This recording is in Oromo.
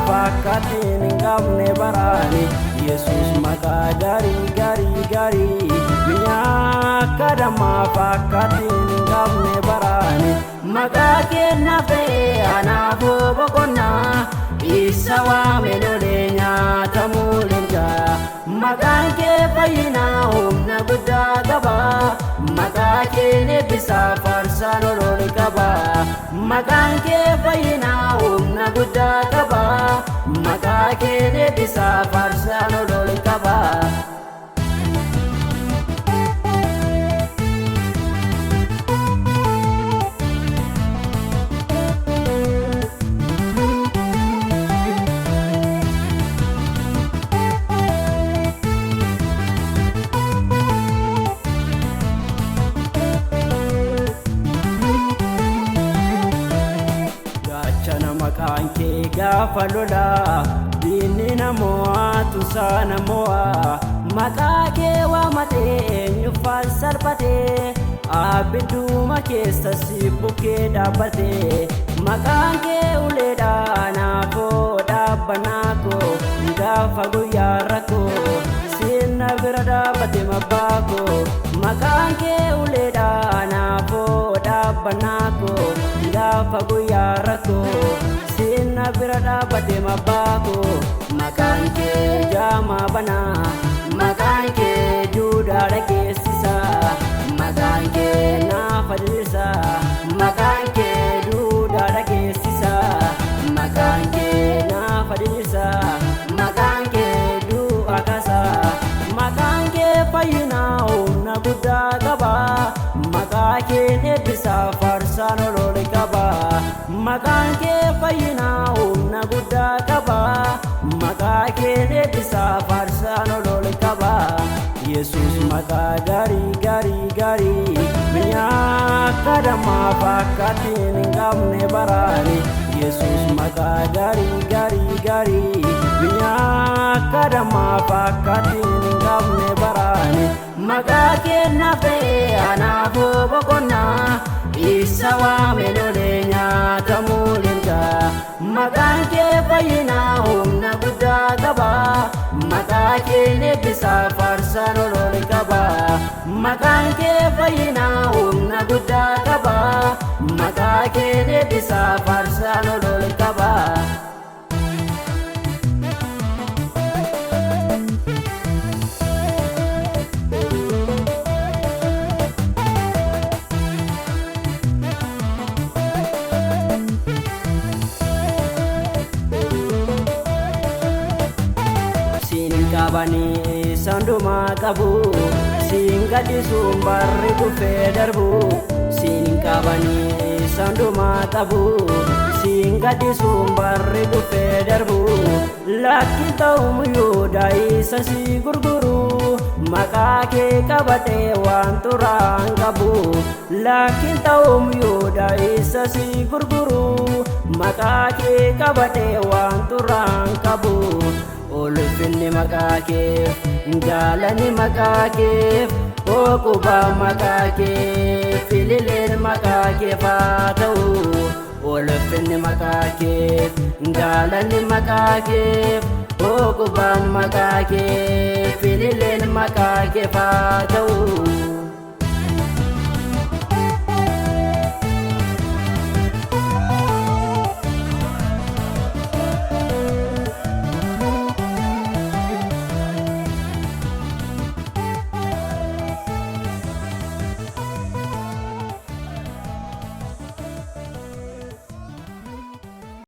fakkatiin hin qabne baraani Yesus maqaa gaarii biyyaa akka dammaa fakkatiin hin qabne baraani maqaa kenna fe'ee anaafuu boqonnaa isa waame lolee nyaatamuu leenjaa maqaan kee fayyinaa humna guddaa qaba maqaa kee eebbisaa faarsaan olooli qaba maqaan kee fayyinaa humna guddaa qaba maqaa kee eebbisaa faarsaan olooli qaba. Maqaan kee gaafa lolaa diinni namoota sana mo'a maqaa kee waamatee eenyuffaan salphatee abidduuma keessa si bukkee dhaabbatee maqaan kee uleedhaa naafoo dhaabbannaa koo gaafa guyyaa rakkoo sinna bira dhaabbate mabbaa koo maqaan kee uleedhaa naafoo dhaabbannaa koo gaafa guyyaa rakkoo sinna bira dhaabbate mabbaa koo maqaan kee jaamaa banaa maqaan kee juudaa dhageessisa maqaan kee naafa dirisa maqaan kee juudaa dhageessisa maqaan kee naafa dirisa maqaan kee du'a kasa maqaan kee fayyinaa humna guddaa qaba maqaa kee eebbisaa faarsaan olooli qaba maqaan kee fayyinaa humna guddaa qaba maqaa kee eebbisaa faarsaan olooli qaba Yesus maqaa gaarii biyyaa akka dammaa fakkatiin hin qabne baraani Yesus maqaa gaarii biyyaa akka dammaa fakkatiin hin qabne baraani maqaa kenna fe'ee anaafuu boqonnaa isa waame lolee nyaatamuu leenjaa maqaan kee fayyinaa humna guddaa qaba maqaa kee eebbisaa faarsaan olooli qaba maqaan kee fayyinaa humna guddaa qaba maqaa kee eebbisaa faarsaan olooli qaba. Kabani sanduma qabu siin gadhiisuun barri dhufee darbu siin kabani sanduma qabu siin gadhiisuun barri dhufee darbu lakki ta'uun yuudaa isa si gurguru maqaa kee qabatee waan turaan qabu lakki ta'uun yuudaa isa si gurguru maqaa kee qabatee waan turaan qabu. Ulfinni maqaa keef jaalalli maqaa keef oqubaa maqaa keef ilileen maqaa keef haa ta'u ulfinni maqaa keef jaalalli maqaa keef oqubaa maqaa keef ilileen maqaa keef haa ta'u.